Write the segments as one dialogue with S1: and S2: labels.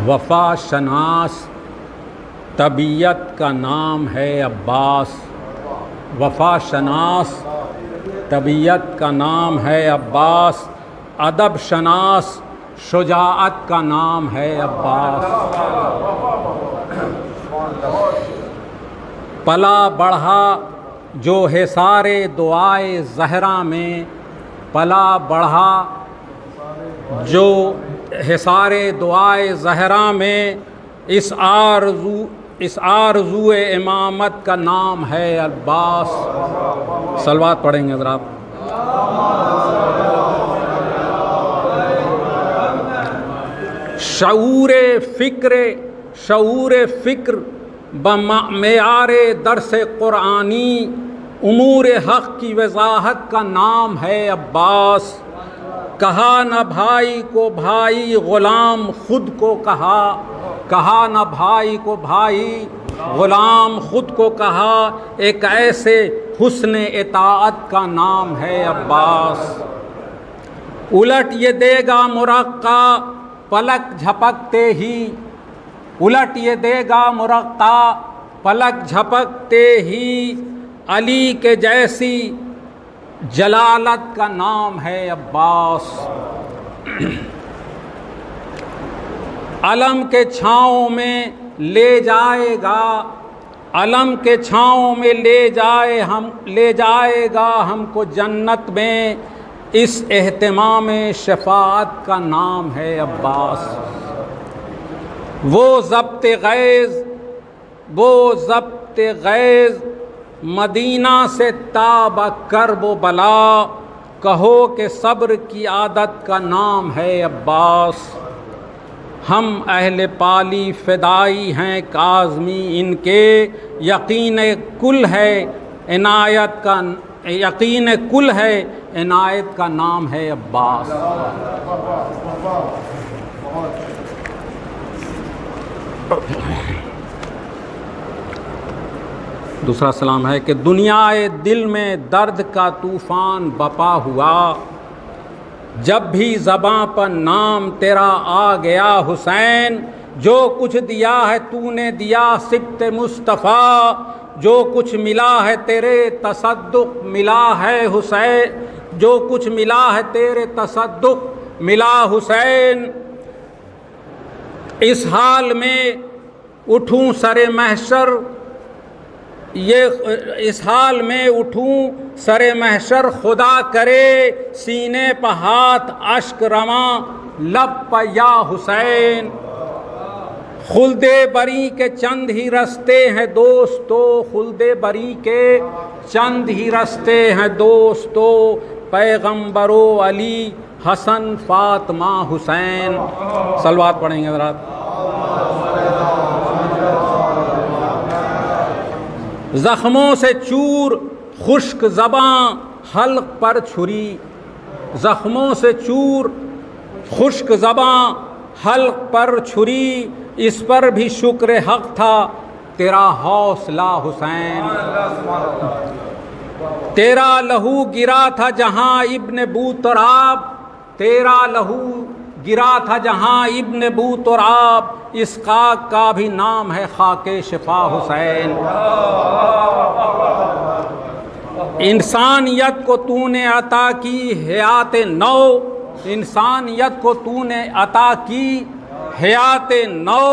S1: وفا شناس طبیعت کا نام ہے عباس، وفا شناس طبیعت کا نام ہے عباس، ادب شناس شجاعت کا نام ہے عباس۔ پلا بڑھا جو حصار دعائے زہرا میں، پلا بڑھا جو حصار دعائے زہرا میں، اس آرزو امامت کا نام ہے عباس۔ صلوات پڑھیں گے حضرات۔ شعور فکر بمعیار درس قرآنی، امور حق کی وضاحت کا نام ہے عباس۔ کہا نہ بھائی کو بھائی غلام خود کو کہا، کہا نہ بھائی کو بھائی غلام خود کو کہا، ایک ایسے حسن اطاعت کا نام ہے عباس۔ الٹ یہ دے گا مرقع پلک جھپکتے ہی، الٹ یہ دے گا مرقع پلک جھپکتے ہی، علی کے جیسی جلالت کا نام ہے عباس۔ علم کے چھاؤں میں لے جائے گا، علم کے چھاؤں میں لے جائے گا ہم کو جنت میں، اس اہتمام شفاعت کا نام ہے عباس۔ وہ ضبط غیظ مدینہ سے تاب کرب و بلا، کہو کہ صبر کی عادت کا نام ہے عباس۔ ہم اہل پالی فدائی ہیں کاظمی، ان کے یقین کل ہے عنایت کا، یقین کل ہے عنایت کا نام ہے عباس۔ دوسرا سلام ہے کہ دنیائے دل میں درد کا طوفان بپا ہوا، جب بھی زباں پر نام تیرا آ گیا حسین، جو کچھ دیا ہے تو نے دیا سبط مصطفیٰ، جو کچھ ملا ہے تیرے تصدق ملا ہے حسین، جو کچھ ملا ہے تیرے تصدق ملا حسین۔ اس حال میں اٹھوں سر محشر، اس حال میں اٹھوں سر محشر، خدا کرے سینے پہ ہاتھ اشک رواں لب پہ یا حسین۔ خلد بری کے چند ہی رستے ہیں دوستو، خلد بری کے چند ہی رستے ہیں دوستو، پیغمبرو علی حسن فاطمہ حسین۔ صلوات پڑھیں گے حضرات۔ زخموں سے چور خشک زباں حلق پر چھری، زخموں سے چور خشک زباں حلق پر چھری، اس پر بھی شکر حق تھا تیرا حوصلہ حسین۔ تیرا لہو گرا تھا جہاں ابن بوتراب، تیرا لہو گرا تھا جہاں ابن بوتراب، اس خاک کا بھی نام ہے خاک شفا حسین۔ انسانیت کو تو نے عطا کی حیات نو، انسانیت کو تو نے عطا کی حیات نو،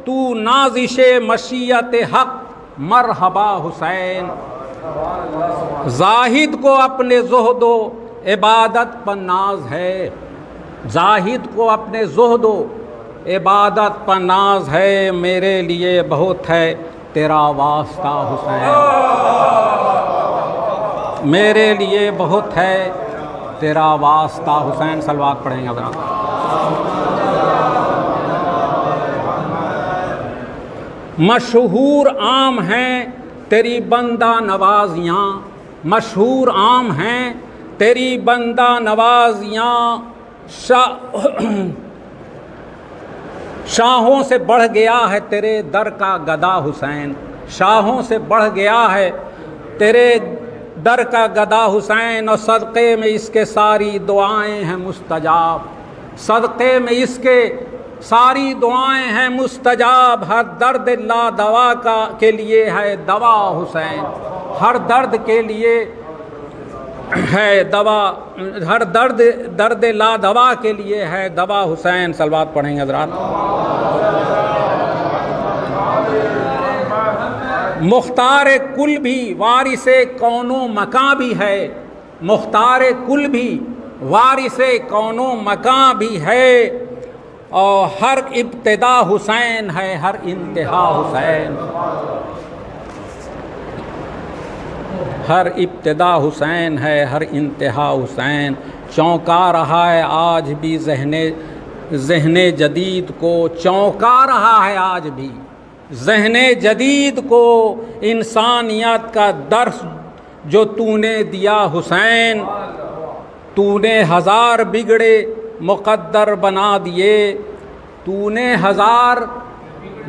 S1: تو نازش مشیت حق مرحبا حسین۔ زاہد کو اپنے زہد و عبادت پر ناز ہے، زاہد کو اپنے زہد و عبادت پر ناز ہے، میرے لیے بہت ہے تیرا واسطہ حسین، میرے لیے بہت ہے تیرا واسطہ حسین۔ صلوات پڑھیں گے حضرات۔ مشہور عام ہیں تیری بندہ نوازیاں، مشہور عام ہیں تیری بندہ نوازیاں، شاہوں سے بڑھ گیا ہے تیرے در کا گدا حسین، شاہوں سے بڑھ گیا ہے تیرے در کا گدا حسین، اور صدقے میں اس کے ساری دعائیں ہیں مستجاب، صدقے میں اس کے ساری دعائیں ہیں مستجاب، ہر درد لا دوا کے لیے ہے دوا حسین، ہر درد کے لیے ہے دوا، ہر درد لا دوا کے لیے ہے دوا حسین۔ صلوات پڑھیں گے حضرات۔ مختار کل بھی وارث کون و مکاں بھی ہے، مختار کل بھی وارث کون و مکاں بھی ہے، اور ہر ابتدا حسین ہے ہر انتہا حسین، ہر ابتدا حسین ہے ہر انتہا حسین۔ چونکا رہا ہے آج بھی ذہن جدید کو، چونکا رہا ہے آج بھی ذہن جدید کو، انسانیت کا درس جو تو نے دیا حسین۔ تو نے ہزار بگڑے مقدر بنا دیے، تو نے ہزار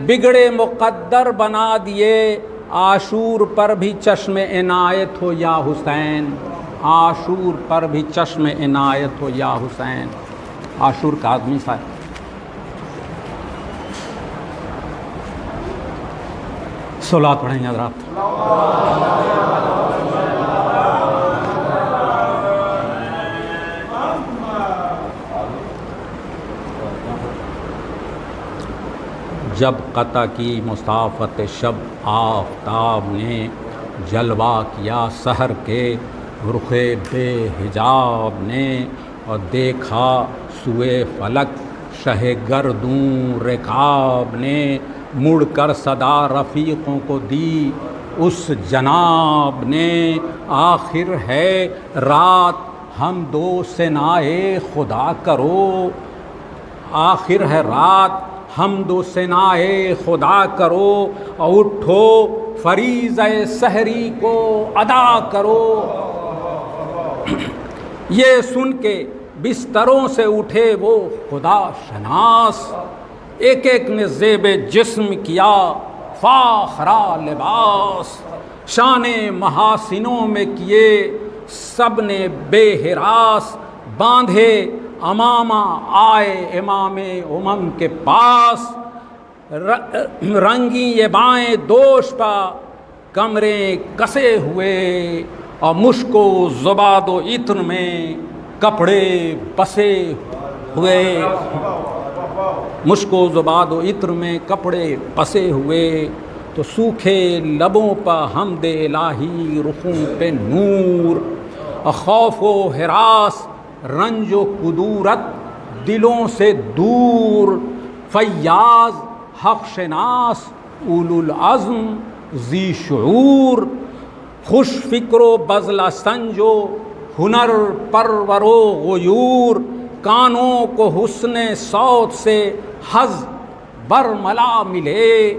S1: بگڑے مقدر بنا دیے، عاشور پر بھی چشم عنایت ہو یا حسین، عاشور پر بھی چشم عنایت ہو یا حسین۔ عاشور کا آدمی تھا۔ صلوات پڑھیں گے حضرات۔ جب قطع کی مسافت شب آفتاب نے، جلوہ کیا سحر کے رخ بے حجاب نے، اور دیکھا سوئے فلک شہ گردوں رکاب نے، مڑ کر صدا رفیقوں کو دی اس جناب نے، آخر ہے رات ہم دو سے نائے خدا کرو، آخر ہے رات ہم دو سے نائے خدا کرو، اور اٹھو فریضہ سحری کو ادا کرو۔ یہ سن کے بستروں سے اٹھے وہ خدا شناس، ایک ایک نے زیب جسم کیا فاخرہ لباس، شان محاسنوں میں کیے سب نے بے ہراس، باندھے امامہ آئے امام امم کے پاس، رنگی یہ بائیں دوش پا کمرے کسے ہوئے، اور مشک و زباد و عطر میں کپڑے بسے ہوئے، مشک و زباد و عطر میں کپڑے بسے ہوئے، تو سوکھے لبوں پہ حمد الہی رخوں پہ نور، اور خوف و ہراس رنج و کدورت دلوں سے دور، فیاض حق شناس اولو العزم ذی شعور، خوش فکر و بذل سنج و ہنر پرور و غیور، کانوں کو حسن صوت سے حظ برملا ملے،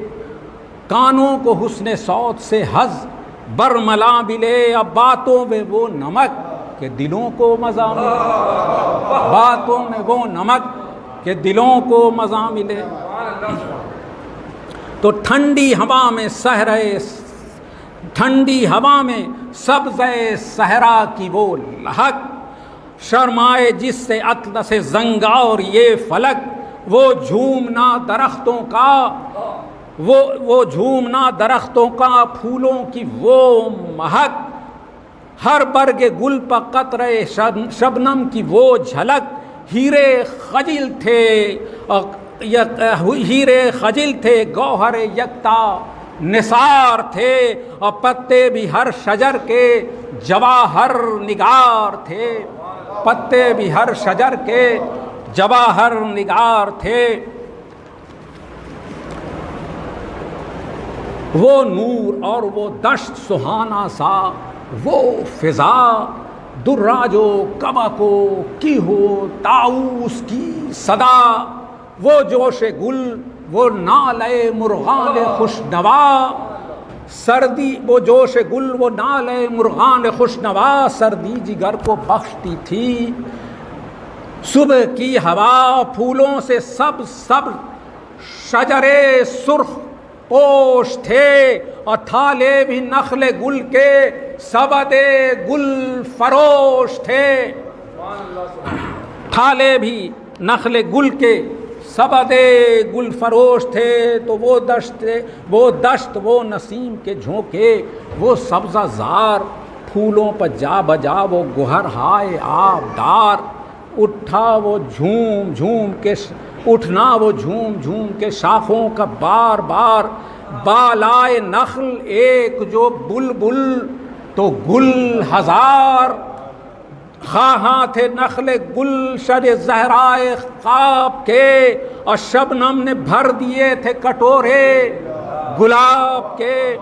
S1: کانوں کو حسن صوت سے حظ برملا ملے، اب باتوں میں وہ نمک کہ دلوں کو مزہ ملے، باتوں میں وہ نمک کہ دلوں کو مزہ ملے۔ تو ٹھنڈی ہوا میں صحرائے، ٹھنڈی ہوا میں سبزۂ صحرا کی وہ لہک، شرمائے جس سے اطلس زنگار یہ فلک، وہ جھومنا درختوں کا، وہ جھومنا درختوں کا، پھولوں کی وہ مہک، ہر برگ گل پہ قطرے شبنم کی وہ جھلک، ہیرے خجل تھے، ہیرے خجل تھے، گوہر یکتا نثار تھے، اور پتے بھی ہر شجر کے جواہر نگار تھے، پتے بھی ہر شجر کے جواہر نگار تھے۔ وہ نور اور وہ دشت سہانا سا، وہ فضا دراج و کبک و کی ہو طاؤس کی صدا، وہ جوش گل وہ نالے مرغان خوش نوا، سردی وہ جوش گل وہ نالے مرغان خوش نوا، سردی جگر کو بخشتی تھی صبح کی ہوا، پھولوں سے سب شجرے سرخ پوش تھے، اور تھالے بھی نخل گل کے سبد گل فروش تھے، تھالے بھی نخل گل کے سبدے گل فروش تھے تو وہ دشت وہ نسیم کے جھونکے، وہ سبزہ زار پھولوں پر جا بجا وہ گہر ہائے آبدار، اٹھنا وہ جھوم جھوم کے شاخوں کا بار بار، بالائے نخل ایک جو بلبل تو گل ہزار، خواہاں تھے نخل گلشن زہرائے خواب کے، اور شبنم نے بھر دیے تھے کٹورے گلاب کے،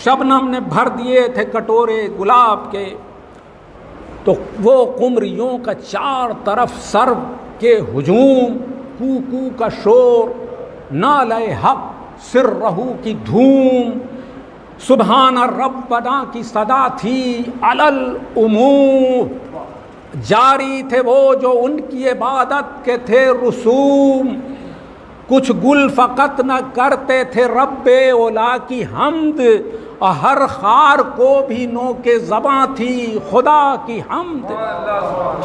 S1: شبنم نے بھر دیے تھے کٹورے گلاب کے۔ تو وہ قمریوں کا چار طرف سرو کے ہجوم، کو کو کا شور، نالے حق سر رہو کی دھوم، سبحان ربنا کی صدا تھی علل عموم، جاری تھے وہ جو ان کی عبادت کے تھے رسوم، کچھ گل فقط نہ کرتے تھے رب اولا کی حمد، اور ہر خار کو بھی نو کے زباں تھی خدا کی حمد،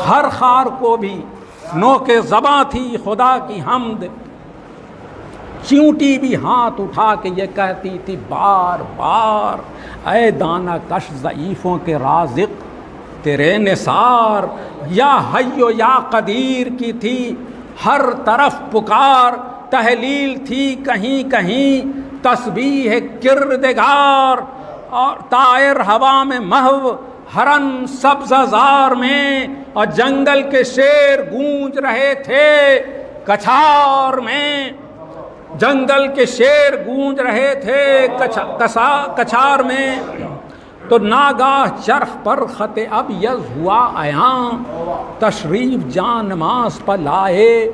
S1: ہر خار کو بھی نو کے زباں تھی خدا کی حمد، چیونٹی بھی ہاتھ اٹھا کے یہ کہتی تھی بار بار، اے دانہ کش ضعیفوں کے رازق تیرے نثار، یا حیو یا قدیر کی تھی ہر طرف پکار، تحلیل تھی کہیں کہیں تسبیح کردگار، اور طائر ہوا میں محو ہرن سبزہ زار میں، اور جنگل کے شیر گونج رہے تھے کچھار میں، جنگل کے شیر گونج رہے تھے کچھار میں۔ تو ناگاہ چرخ پر خط ابیض ہوا عیاں، تشریف جان نماز پر لائے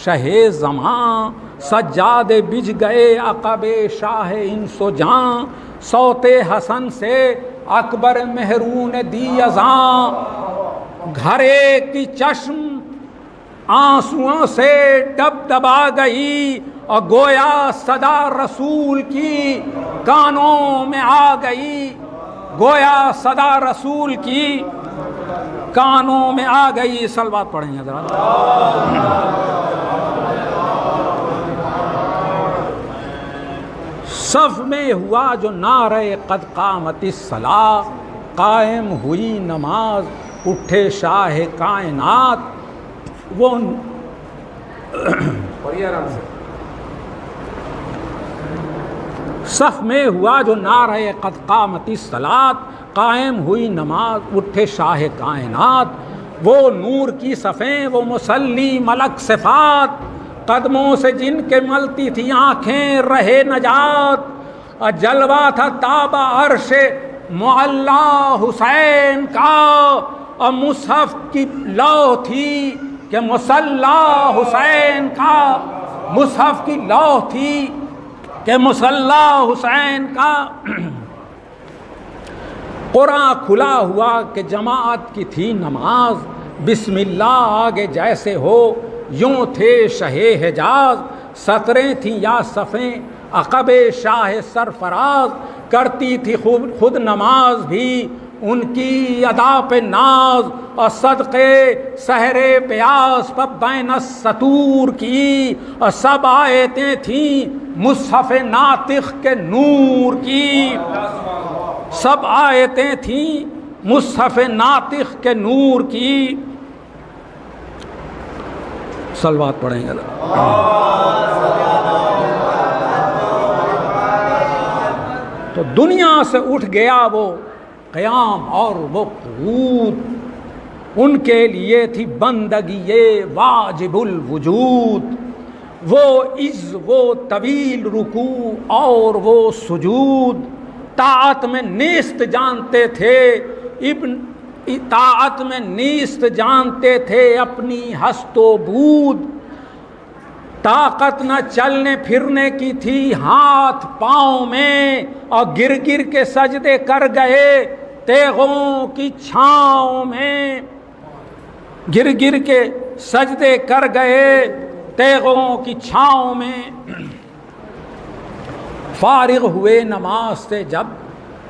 S1: شہ زماں، سجادے بجھ گئے عقب شاہ انس و جاں، صوت حسن سے اکبر مہرون دی ازاں، گھرے کی چشم آنسوؤں سے ڈب ڈبا گئی، اور گویا صدا رسول کی کانوں میں آ گئی، گویا صدا رسول کی کانوں میں آ گئی۔ صلوات پڑھیں گے ذرا۔ صف میں ہوا جو نعرہ قد قامت الصلاۃ، قائم ہوئی نماز اٹھے شاہ کائنات، وہ صف میں ہوا جو نعرہ قد قامت الصلاۃ، قائم ہوئی نماز اٹھے شاہ کائنات، وہ نور کی صفیں وہ مصلی ملک صفات، قدموں سے جن کے ملتی تھی آنکھیں رہے نجات، اور جلوہ تھا تابہ عرش معلا حسین کا، اور مصحف کی لوح تھی کہ مصلی حسین کا، مصحف کی لوح تھی کہ مصلی حسین کا، قرآن کھلا ہوا کہ جماعت کی تھی نماز، بسم اللہ آگے جیسے ہو یوں تھے شہ حجاز، سطریں تھیں یا صفیں عقب شاہ سرفراز، کرتی تھی خود نماز بھی ان کی ادا پہ ناز، اور صدقے سحر پیاس پر بین السطور کی، اور سب آیتیں تھیں مصحف ناطق کے نور کی، سب آیتیں تھیں مصحف ناطق کے نور کی۔ صلوات پڑھیں گے۔ تو دنیا سے اٹھ گیا وہ قیام اور وہ قعود، ان کے لیے تھی بندگی واجب الوجود، وہ عز وہ طویل رکوع اور وہ سجود، طاعت میں نیست جانتے تھے طاعت میں نیست جانتے تھے اپنی ہست و بود، طاقت نہ چلنے پھرنے کی تھی ہاتھ پاؤں میں، اور گر گر کے سجدے کر گئے تیغوں کی چھاؤں میں، گر گر کے سجدے کر گئے تیغوں کی چھاؤں میں۔ فارغ ہوئے نماز سے جب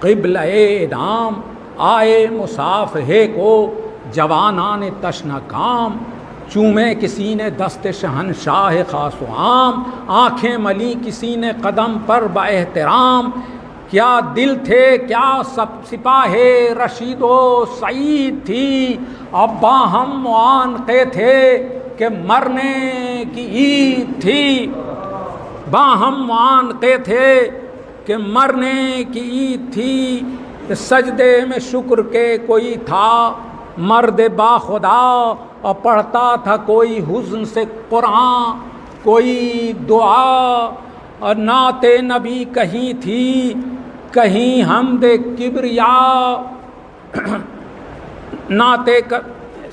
S1: قبلہ نام، آئے مصافحے کو جوانان تشنہ کام، چومے کسی نے دست شہنشاہ خاص و عام، آنکھیں ملی کسی نے قدم پر با احترام، کیا دل تھے کیا سپاہ رشید و سعید تھی، اب باہم معانقے تھے کہ مرنے کی عید تھی، باہم معانقے تھے کہ مرنے کی عید تھی، سجدے میں شکر کے کوئی تھا مرد با خدا، اور پڑھتا تھا کوئی حزن سے قرآن کوئی دعا، اور نعت نبی کہیں تھی کہیں حمد کبریا،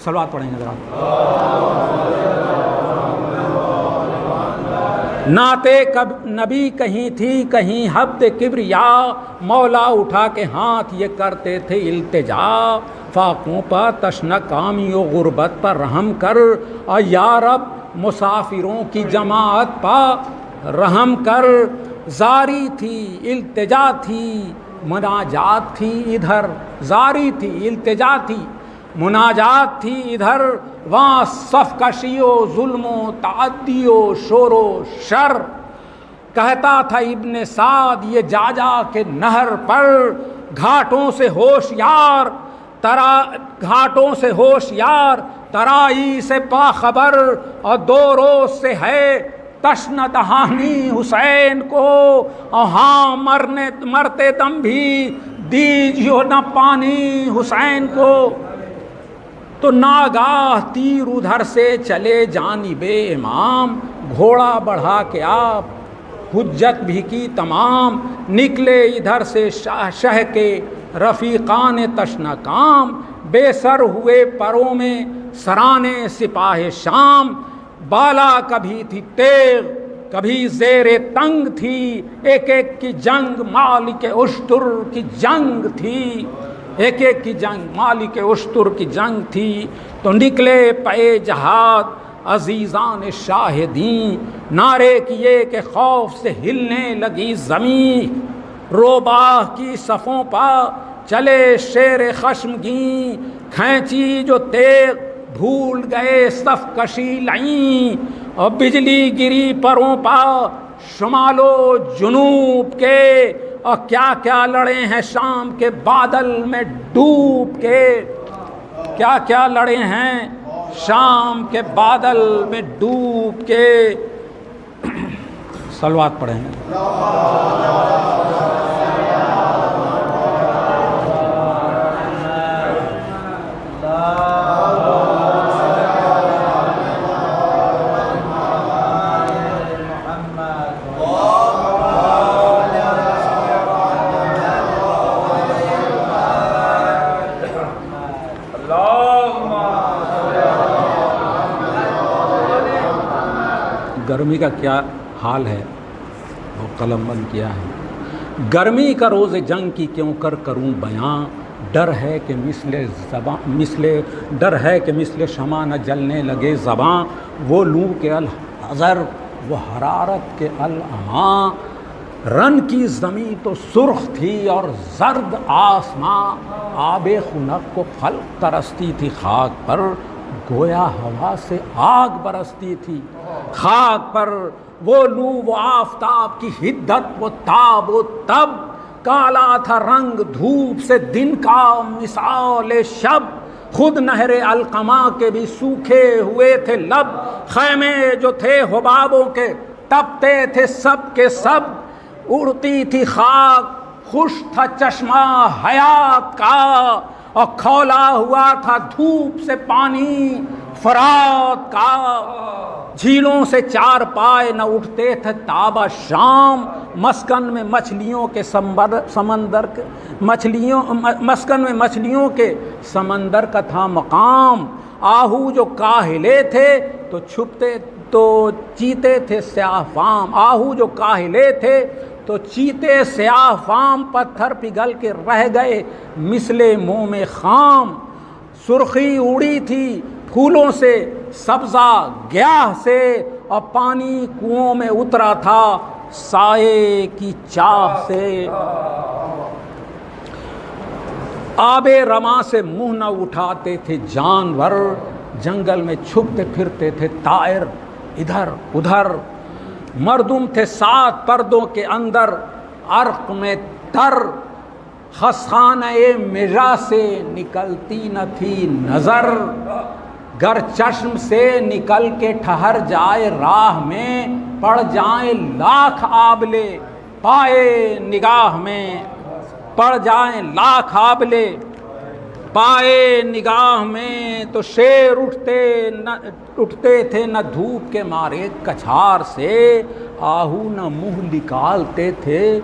S1: صلوات پڑھیں گے ذرا، نعت نبی کہیں تھی کہیں حمد کبریا، مولا اٹھا کے ہاتھ یہ کرتے تھے التجا، فاقوں پر تشنہ کامی و غربت پر رحم کر، اور یا رب مسافروں کی جماعت پر رحم کر، زاری تھی التجا تھی مناجات تھی ادھر، زاری تھی التجا تھی مناجات تھی ادھر، وہاں صف کشی و ظلم و تعدی و شور و شر، کہتا تھا ابن سعد یہ جا جا کے نہر پر، گھاٹوں سے ہوشیار گھاٹوں سے ہوشیار ترائی سے باخبر، اور 2 روز سے ہے تشنہ دہانی حسین کو، اور ہاں مرتے دم بھی دیجیو نہ پانی حسین کو، تو ناگاہ تیر ادھر سے چلے جانب امام، گھوڑا بڑھا کے آپ حجت بھی کی تمام، نکلے ادھر سے شہ کے رفیقان تشنہ کام، بے سر ہوئے پروں میں سرانے سپاہ شام، بالا کبھی تھی تیغ کبھی زیر تنگ تھی، ایک ایک کی جنگ مالک اشتر کی جنگ تھی، ایک ایک کی جنگ مالک اشتر کی جنگ تھی، تو نکلے پے جہاد عزیزان شاہدین، نعرے کیے کہ خوف سے ہلنے لگی زمین، روباہ کی صفوں پا چلے شیر خشمگین، کھینچی جو تیغ بھول گئے صف کشی لائیں، اور بجلی گری پروں پا شمال و جنوب کے، اور کیا کیا لڑے ہیں شام کے بادل میں ڈوب کے، کیا کیا لڑے ہیں شام کے بادل میں ڈوب کے، صلوات پڑھیں گے۔ گرمی کا کیا حال ہے وہ قلم بند کیا ہے، گرمی کا روز جنگ کی کیوں کروں بیاں، ڈر ہے کہ مثل شمع نہ جلنے لگے زباں، وہ لو کے الحذر وہ حرارت کے الاماں، رن کی زمیں تو سرخ تھی اور زرد آسماں، آب خنک کو خلق ترستی تھی خاک پر، گویا ہوا سے آگ برستی تھی خاک پر، وہ لو وہ آفتاب کی حدت وہ تاب و تب، کالا تھا رنگ دھوپ سے دن کا مثال شب، خود نہر القما کے بھی سوکھے ہوئے تھے لب، خیمے جو تھے حبابوں کے تپتے تھے سب کے سب، اڑتی تھی خاک خوش تھا چشمہ حیات کا، اور کھولا ہوا تھا دھوپ سے پانی فرات کا، جھیلوں سے 4 پائے نہ اٹھتے تھے تابہ شام، مسکن میں مچھلیوں کے مچھلیوں کے سمندر کا تھا مقام، آہو جو کاہلے تھے تو چیتے تھے سیاہ فام، آہو جو کاہلے تھے تو چیتے سیاہ فام، پتھر پگھل کے رہ گئے مثل موم خام، سرخی اڑی تھی پھولوں سے سبزہ گیاہ سے، اور پانی کنووں میں اترا تھا سائے کی چاہ سے، آب رواں سے منہ نہ اٹھاتے تھے جانور، جنگل میں چھپتے پھرتے تھے طائر ادھر ادھر، مردم تھے 7 پردوں کے اندر، عرق میں تر، خسخانہ مژہ سے نکلتی نہ تھی نظر، گر چشم سے نکل کے ٹھہر جائے راہ میں، پڑ جائیں لاکھ آبلے پائے نگاہ میں، پڑ جائیں لاکھ آبلے پائے نگاہ میں، تو شیر اٹھتے تھے نہ دھوپ کے مارے کچھار سے، آہو نہ منہ نکالتے تھے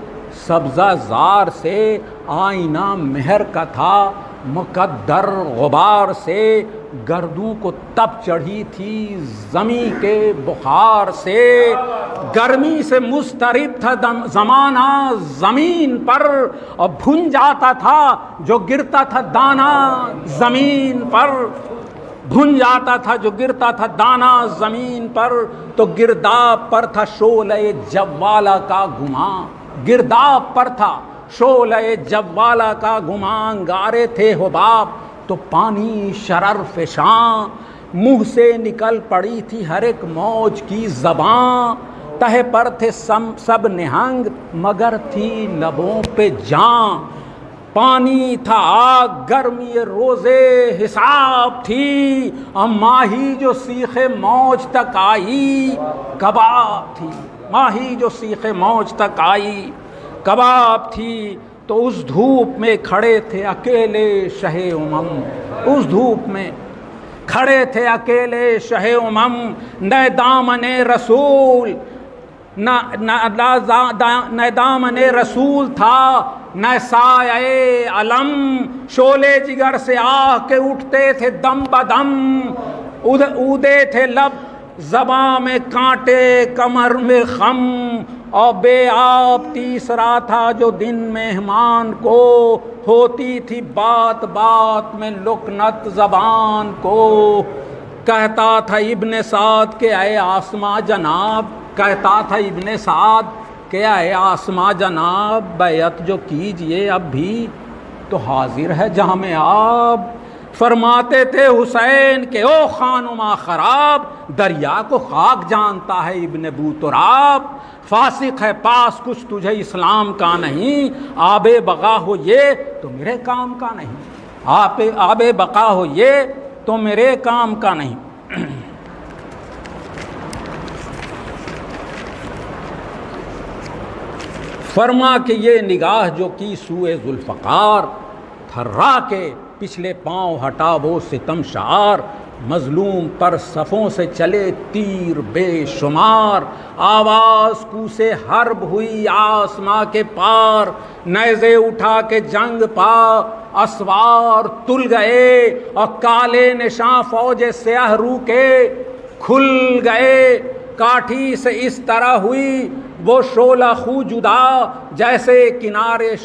S1: سبزہ زار سے، آئینہ مہر کا تھا مقدر غبار سے، گردوں کو تپ چڑھی تھی زمیں کے بخار سے، گرمی سے مضطرب تھا زمانہ زمین پر، اور بھن جاتا تھا جو گرتا تھا دانہ زمین پر، بھن جاتا تھا جو گرتا تھا دانہ زمین پر، تو گرداب پر تھا شعلہ جوالا کا گماں، گرداب پر تھا شعلہ جوالا کا گماں، انگارے تھے حباب تو پانی شرر فشاں، منہ سے نکل پڑی تھی ہر ایک موج کی زباں، تہ پر تھے سب نہنگ مگر تھی لبوں پہ جاں، پانی تھا آگ گرمی روزے حساب تھی، ماہی جو سیخ موج تک آئی کباب تھی، ماہی جو سیخ موج تک آئی کباب تھی، تو اس دھوپ میں کھڑے تھے اکیلے شہ امم، اس دھوپ میں کھڑے تھے اکیلے شہ امم، نہ دامن رسول نہ دامن رسول تھا نہ سایہ علم، شعلے جگر سے آہ کے اٹھتے تھے دم بدم، اودے تھے لب زباں میں کانٹے کمر میں خم، اور بے آب تیسرا تھا جو دن مہمان کو، ہوتی تھی بات بات میں لکنت زبان کو، کہتا تھا ابن سعد کہ اے آسماں جناب، کہتا تھا ابن سعد کہ اے آسماں جناب، بیعت جو کیجئے اب بھی تو حاضر ہے جام آب، فرماتے تھے حسین کہ او خانما خراب، دریا کو خاک جانتا ہے ابن بوتراب، فاسق ہے پاس کچھ تجھے اسلام کا نہیں، آب بقا ہو یہ تو میرے کام کا نہیں، آب بقا ہو یہ تو میرے کام کا نہیں۔ فرما کہ یہ نگاہ جو کی سوئے ذوالفقار، تھرا کے پچھلے پاؤں ہٹا وہ ستم شعار، مظلوم پر صفوں سے چلے تیر بے شمار، آواز کوسے حرب ہوئی آسماں کے پار، نیزے اٹھا کے جنگ پا اسوار تل گئے، اور کالے نشاں فوج سیاہ رو کے کھل گئے، کاٹھی سے اس طرح ہوئی وہ شعلہ خو جدا، جیسے کنارے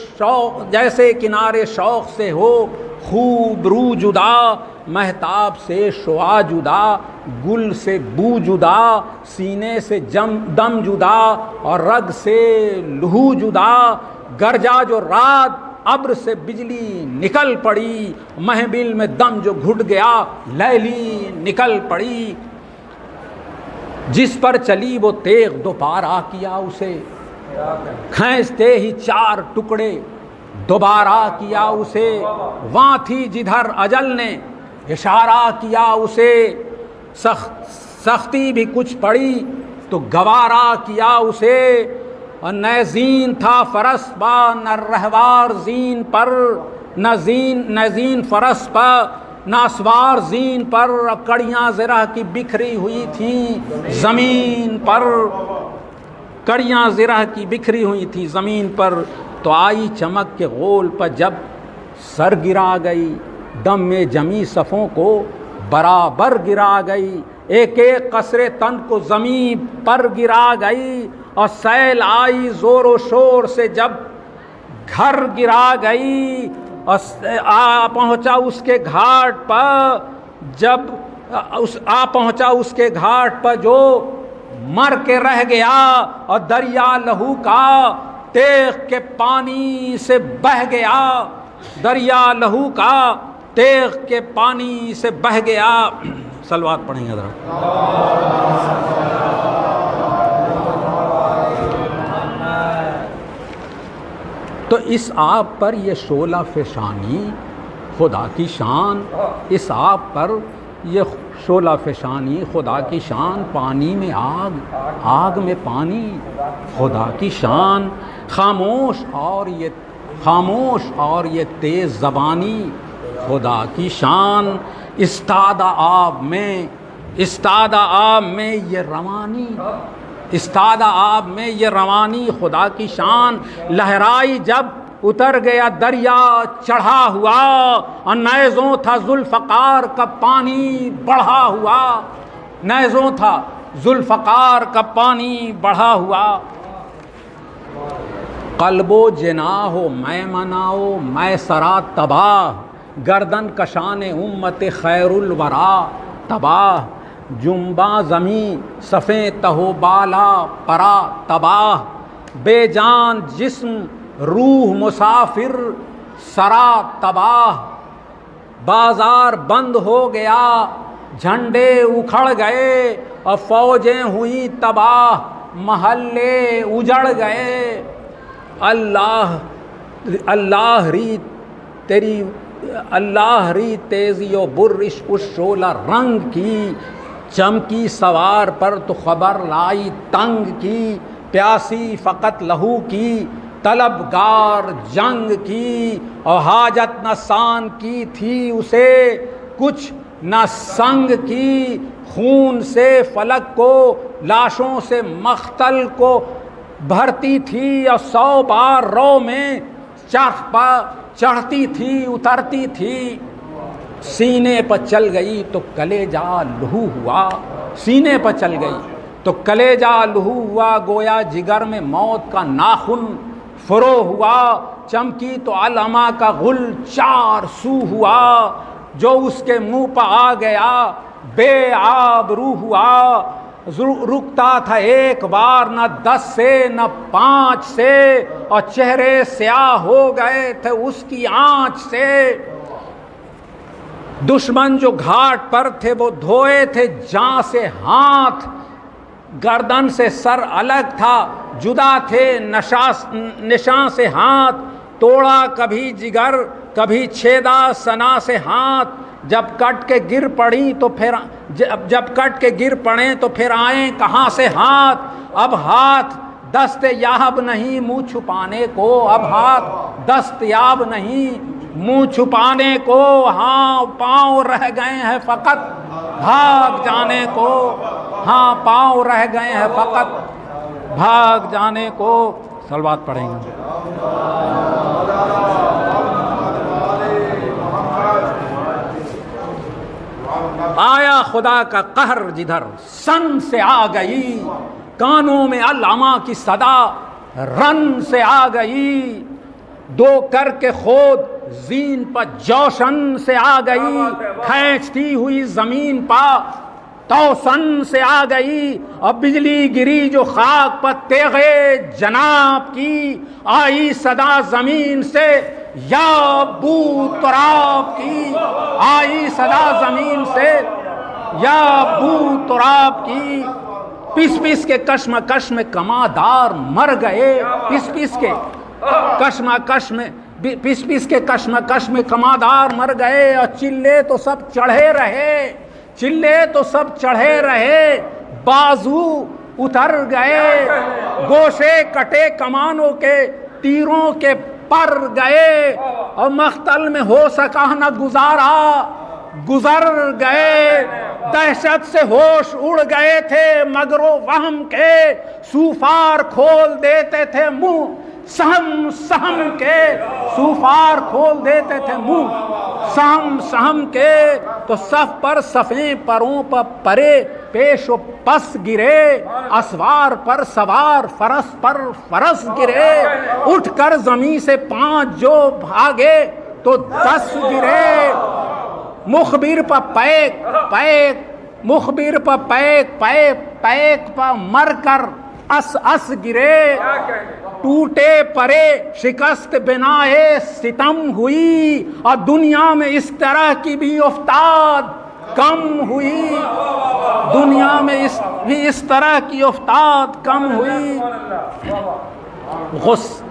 S1: شوق سے ہو خوب رو جدا، مہتاب سے شعاع جدا، گل سے بو جدا، سینے سے دم جدا، اور رگ سے لہو جدا، گرجا جو رات ابر سے بجلی نکل پڑی، محبل میں دم جو گھٹ گیا لیلی نکل پڑی، جس پر چلی وہ تیغ دوبارہ کیا اسے، کھینچتے ہی 4 ٹکڑے دوبارہ کیا اسے، وہاں تھی جدھر اجل نے اشارہ کیا اسے، سختی بھی کچھ پڑی تو گوارا کیا اسے، اور نہ زین تھا فرس با نہ رہوار زین پر، نہ زین فرس پر نہ اسوار زین پر، کڑیاں زرہ کی بکھری ہوئی تھیں زمین پر، کڑیاں زرہ کی بکھری ہوئی تھی زمین پر، تو آئی چمک کے غول پر جب سر گرا گئی، دم میں جمی صفوں کو برابر گرا گئی، ایک ایک قصرے تن کو زمین پر گرا گئی، اور سیل آئی زور و شور سے جب گھر گرا گئی، اور آ پہنچا اس کے گھاٹ پر، جب آ پہنچا اس کے گھاٹ پر جو مر کے رہ گیا، اور دریا لہو کا تیغ کے پانی سے بہہ گیا، دریا لہو کا تیغ کے پانی سے بہہ گیا، صلوات پڑھیں گے حضرات. تو اس آب پر یہ شعلہ فشانی خدا کی شان، اس آب پر یہ شعلہ فشانی خدا کی شان، پانی میں آگ، آگ میں پانی خدا کی شان، خاموش اور یہ تیز زبانی خدا کی شان، استادہ آب میں یہ روانی، استادہ آب میں یہ روانی خدا کی شان، لہرائی جب اتر گیا دریا چڑھا ہوا، اور نیزوں تھا ذوالفقار کا پانی بڑھا ہوا، نیزوں تھا ذوالفقار کا پانی بڑھا ہوا. قلب و جناح و میمناؤ میں سرا تباہ، گردن کشان امت خیر الورا تباہ، جنباں زمین صفیں تہو بالا پرا تباہ، بے جان جسم روح مسافر سرا تباہ، بازار بند ہو گیا جھنڈے اکھڑ گئے، اور فوجیں ہوئی تباہ محلے اجڑ گئے. اللہ ری تیزی و برش اس شعلہ رنگ کی، چمکی سوار پر تو خبر لائی تنگ کی، پیاسی فقط لہو کی طلبگار جنگ کی، اور حاجت نہ سان کی تھی اسے کچھ نہ سنگ کی، خون سے فلک کو لاشوں سے مختل کو بھرتی تھی، اور 100 بار رو میں چرخ پر چڑھتی تھی اترتی تھی. سینے پر چل گئی تو کلیجہ لہو ہوا، سینے پر چل گئی تو کلیجہ لہو ہوا، گویا جگر میں موت کا ناخن فرو ہوا، چمکی تو علما کا غل 4 سو ہوا، جو اس کے منہ پہ آ گیا بے آبرو ہوا. رکتا تھا ایک بار نہ 10 سے نہ 5 سے، اور چہرے سیاہ ہو گئے تھے اس کی آنچ سے. دشمن جو گھاٹ پر تھے وہ دھوئے تھے جاں سے ہاتھ، گردن سے سر الگ تھا جدا تھے نشاں سے ہاتھ، توڑا کبھی جگر کبھی چھیدا سنا سے ہاتھ، جب کٹ کے گر پڑیں تو پھر آئیں کہاں سے ہاتھ. اب ہاتھ دستیاب نہیں منہ چھپانے کو، اب ہاتھ دستیاب نہیں منہ چھپانے کو، ہاں پاؤں رہ گئے ہیں فقط بھاگ جانے کو، ہاں پاؤں رہ گئے ہیں فقط بھاگ جانے کو. صلوات پڑھیں گے. آیا خدا کا قہر جدھر سن سے آ گئی، کانوں میں علما کی صدا رن سے آ گئی، دو کر کے خود زین پر جوشن سے آ گئی، کھینچتی ہوئی زمین پر توسن سے آ گئی، اور بجلی گری جو خاک پر تیغے جناب کی، آئی صدا زمین سے یا بو تراب کی، آئی صدا زمین سے یا بو تراب کی. پس پس کے کشمکش میں کمادار مر گئے، پس پس کے کشمکش میں پس پس کے کشمکش میں کمادار مر گئے، اور چلے تو سب چڑھے رہے، چلے تو سب چڑھے رہے، بازو اتر گئے، گوشے کٹے کمانوں کے تیروں کے پر گئے، اور مختل میں ہو سکا نہ گزارا گزر گئے. دہشت سے ہوش اڑ گئے تھے مگر و وہم کے، سوفار کھول دیتے تھے منہ سہم سہم کے، سوفار کھول دیتے تھے منہ سہم سہم کے، تو صف پر صفیں پروں پر پرے پیش و پس گرے، اسوار پر سوار فرس پر فرس گرے، اٹھ کر زمین سے 5 جو بھاگے تو 10 گرے، مخبر پر پیک پیک مخبر پر پیک پیک پیک پر مر کر اس گرے، ٹوٹے پرے شکست بنائے ستم ہوئی، اور دنیا میں اس طرح کی بھی افتاد کم ہوئی، دنیا میں اس طرح کی افتاد کم ہوئی۔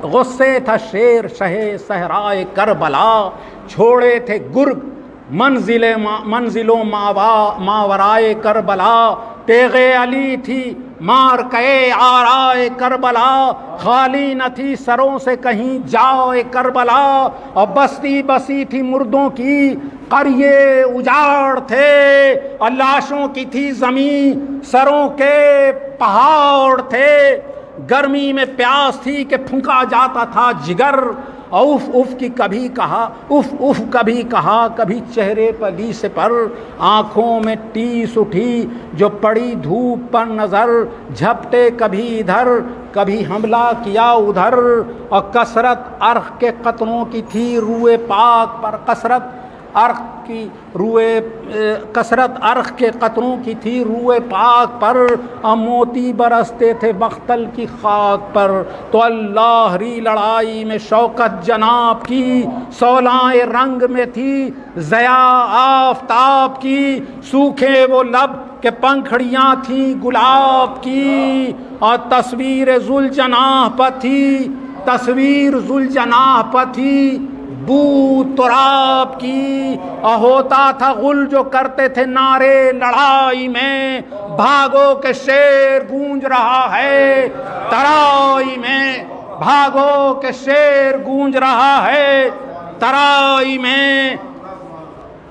S1: غصے تھا شیر شہ صحرائے کربلا، چھوڑے تھے گرگ منزلوں ماورائے کربلا، تیغ علی تھی مار کے آرائے کربلا، خالی نہ تھی سروں سے کہیں جائے کربلا، اور بستی بسی تھی مردوں کی قریے اجاڑ تھے، اور لاشوں کی تھی زمین سروں کے پہاڑ تھے، گرمی میں پیاس تھی کہ پھونکا جاتا تھا جگر، اف اف کی کبھی کہا اف اف کبھی کہا، کبھی چہرے پر لی سے پر، آنکھوں میں ٹیس اٹھی جو پڑی دھوپ پر نظر، جھپٹے کبھی ادھر کبھی حملہ کیا ادھر، اور کثرت عرق کے قطروں کی تھی روئے پاک پر، کثرت عرق کے قطروں کی تھی روئے پاک پر، موتی برستے تھے بختل کی خاک پر، تو اللہ ری لڑائی میں شوکت جناب کی، سولائے رنگ میں تھی ضیا آفتاب کی، سوکھے وہ لب کہ پنکھڑیاں تھیں گلاب کی، اور تصویر ذوالجناح پر تھی بو تراب کی، اور ہوتا تھا غل جو کرتے تھے نعرے لڑائی میں، بھاگو کہ شیر گونج رہا ہے ترائی میں، بھاگو کہ شیر گونج رہا ہے ترائی میں،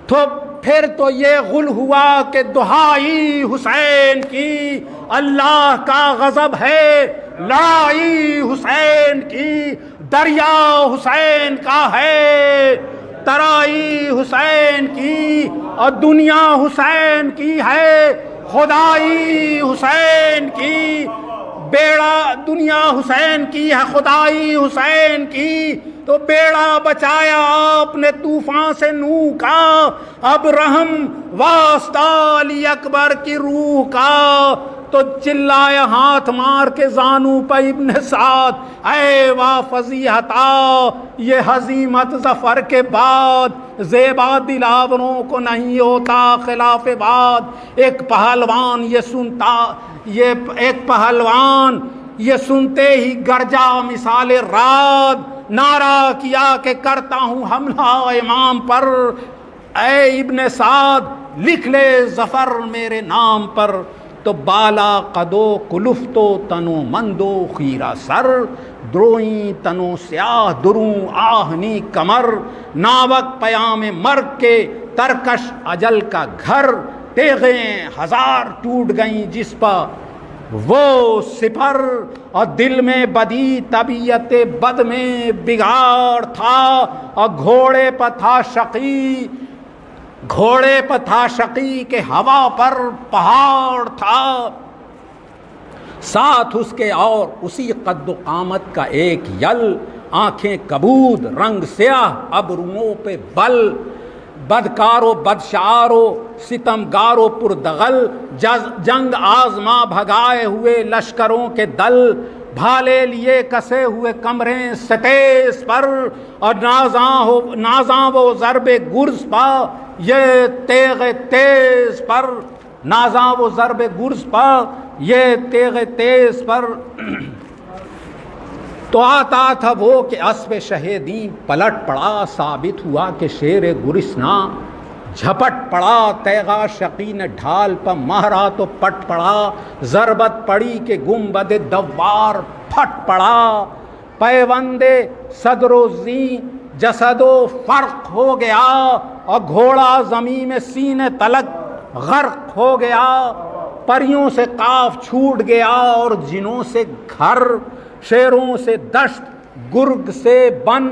S1: تو پھر تو یہ غل ہوا کہ دہائی حسین کی، اللہ کا غضب ہے لڑائی حسین کی، دریا حسین کا ہے ترائی حسین کی، اور دنیا حسین کی ہے خدائی حسین کی، بیڑا دنیا حسین کی ہے خدائی حسین کی، تو بیڑا بچایا آپ نے طوفان سے نوح کا، اب رحم واسطہ علی اکبر کی روح کا، تو چلایا ہاتھ مار کے زانو پہ ابن سعد، اے وا فضیحتا یہ ہزیمت ظفر کے بعد، زیبا دلاوروں کو نہیں ہوتا خلاف بعد، ایک پہلوان یہ سنتے ہی گرجا مثال رات، نعرہ کیا کہ کرتا ہوں حملہ امام پر، اے ابن سعد لکھ لے ظفر میرے نام پر، تو بالا قدو کلفتو تنو مندو خیرہ سر، دروئیں تنو سیاہ دروں آہنی کمر، ناوک پیام مرگ کے ترکش اجل کا گھر، تیغیں ہزار ٹوٹ گئیں جس پا وہ سپر، اور دل میں بدی طبیعت بد میں بگاڑ تھا، اور گھوڑے پہ تھا شقی کہ ہوا پر پہاڑ تھا، ساتھ اس کے اور اسی قد و قامت کا ایک یل، آنکھیں کبود رنگ سیاہ ابروؤں پہ بل، بدکارو بدشعارو ستمگارو پردغل، جنگ آزما بھگائے ہوئے لشکروں کے دل، بھالے لیے کسے ہوئے کمریں ستیس پر، اور نازاں وہ ضرب گرز پا یہ تیغ تیز پر، نازاں وہ ضرب گرز پا یہ تیغ تیز پر، تو آتا تھا وہ کہ اسب شہیدی پلٹ پڑا، ثابت ہوا کہ شیر گرسنا جھپٹ پڑا، تیغا شقی نے ڈھال پر مہرا تو پٹ پڑا، ضربت پڑی کہ گنبد دوار پھٹ پڑا، پیوند صدر و زین جسد و فرق ہو گیا، اور گھوڑا زمین میں سینے تلک غرق ہو گیا، پریوں سے قاف چھوٹ گیا اور جنوں سے گھر، شیروں سے دشت گرگ سے بن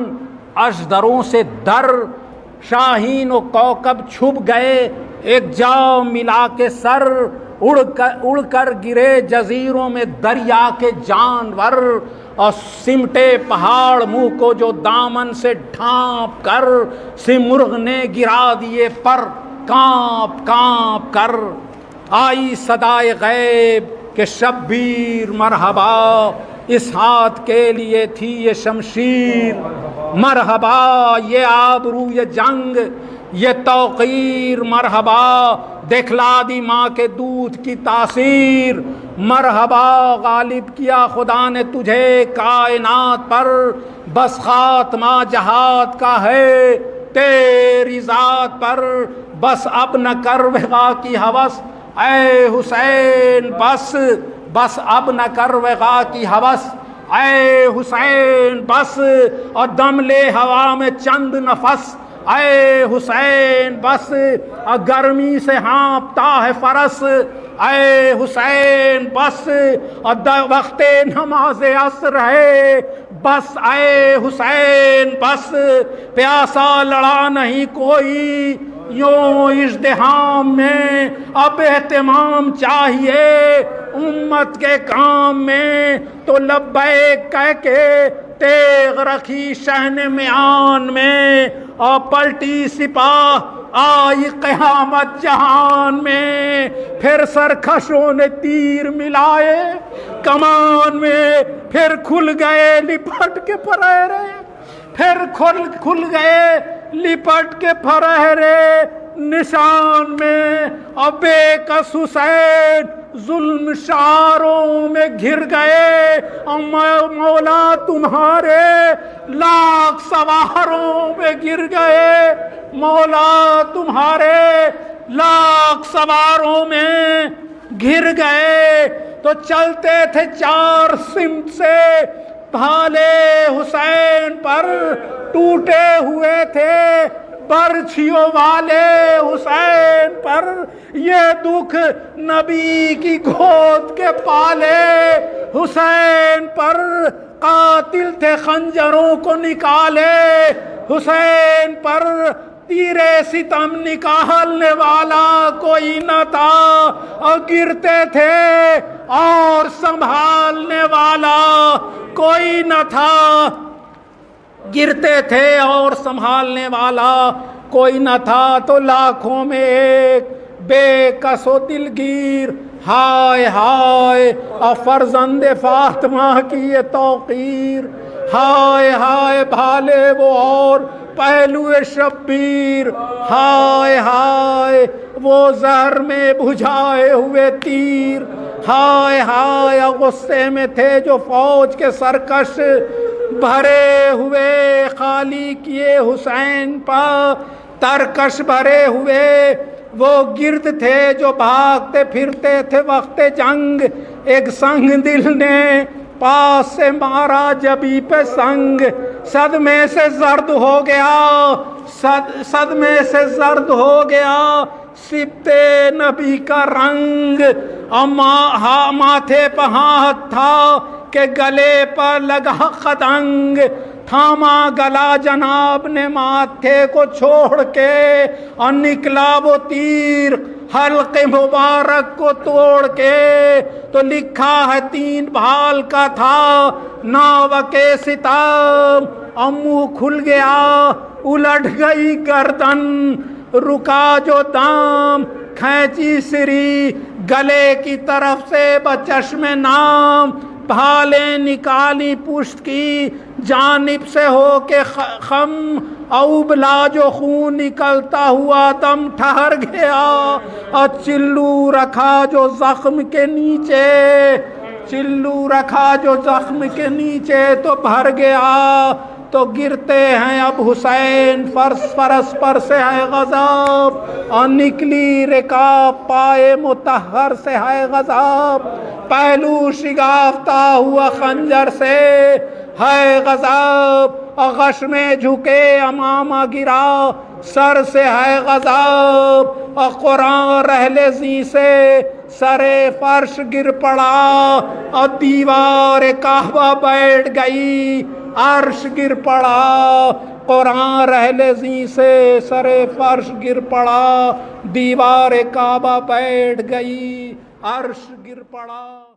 S1: اژدروں سے در، شاہین و کوکب چھپ گئے ایک جا ملا کے سر، اڑ کر گرے جزیروں میں دریا کے جانور، اور سمٹے پہاڑ منہ کو جو دامن سے ڈھانپ کر، سمرغ نے گرا دیے پر کانپ کانپ کر، آئی صدائے غیب کہ شبیر مرحبا، اس ہاتھ کے لیے تھی یہ شمشیر مرحبا، یہ آبرو یہ جنگ یہ توقیر مرحبا دکھلا دی ماں کے دودھ کی تاثیر، مرحبا غالب کیا خدا نے تجھے کائنات پر، بس خاتمہ جہاد کا ہے تیری ذات پر، بس اب نہ کر وغا کی ہوس اے حسین، بس اب نہ کر وغا کی ہوس اے حسین، بس اور دم لے ہوا میں چند نفس اے حسین، بس اور گرمی سے ہانپتا ہے فرس اے حسین، بس اور وقت نماز عصر ہے بس اے حسین، بس پیاسا لڑا نہیں کوئی یوں ازدحام میں، اب اہتمام چاہیے امت کے کام میں، تو لبیک کہہ کے تیغ رکھی شہن میان میں، اور پلٹی سپاہ آئی قیامت جہان میں، پھر سرکشوں نے تیر ملائے کمان میں، پھر کھل گئے لپٹ کے پرہرے، پھر کھل گئے لپٹ کے پرہرے نشان میں، اور بے کس حسین ظلم شاروں میں گھر گئے، اور مولا تمہارے لاکھ سواروں میں گر گئے، مولا تمہارے لاکھ سواروں میں گر گئے، تو چلتے تھے چار سمت سے بھالے حسین پر، ٹوٹے ہوئے تھے برچھیوں والے حسین پر، یہ دکھ نبی کی گود کے پالے حسین پر، قاتل تھے خنجروں کو نکالے حسین پر، تیرے ستم نکالنے والا کوئی نہ تھا، اور گرتے تھے اور سنبھالنے والا کوئی نہ تھا، گرتے تھے اور سنبھالنے والا کوئی نہ تھا، تو لاکھوں میں ایک بے کس و دلگیر، ہائے ہائے اور فرزند فاطمہ کی یہ توقیر، ہائے ہائے بھالے وہ اور پہلو شبیر، ہائے ہائے وہ زہر میں بجھائے ہوئے تیر، ہائے ہائے غصے میں تھے جو فوج کے سرکش، بھرے ہوئے خالی کیے حسین پر ترکش، بھرے ہوئے وہ گرد تھے جو بھاگتے پھرتے تھے وقت جنگ، ایک سنگ دل نے پاس سے مارا جبی پہ سنگ، صدمے سے زرد ہو گیا، صدمے سے زرد ہو گیا سبتے نبی کا رنگ، اور ماتھے پہ ہاتھ تھا کہ گلے پر لگا خدنگ، تھاما گلا جناب نے ماتھے کو چھوڑ کے، اور نکلا وہ تیر حلق مبارک کو توڑ کے، تو لکھا ہے 3 بھال کا تھا ناو کے ستام، اور منہ کھل گیا الٹ گئی گردن، رکا جو دام کھینچی سری گلے کی طرف سے بچشم نام، بھالیں نکالی پشت کی جانب سے ہو کے خم، اوبلا جو خون نکلتا ہوا دم ٹھہر گیا، اور چلو رکھا جو زخم کے نیچے، چلو رکھا جو زخم کے نیچے تو بھر گیا، تو گرتے ہیں اب حسین فرس پر سے ہے غضب، اور نکلی رکاب پائے مطہر سے ہے غضب، پہلو شگافتہ ہوا خنجر سے ہے غضب، اور غش میں جھکے امامہ گرا سر سے ہے غضب، اور قرآن رحل زی سے سر فرش گر پڑا، اور دیوار کعبہ بیٹھ گئی عرش گر پڑا، قرآن رحل زی سے سر فرش گر پڑا، دیوار کعبہ بیٹھ گئی عرش گر پڑا۔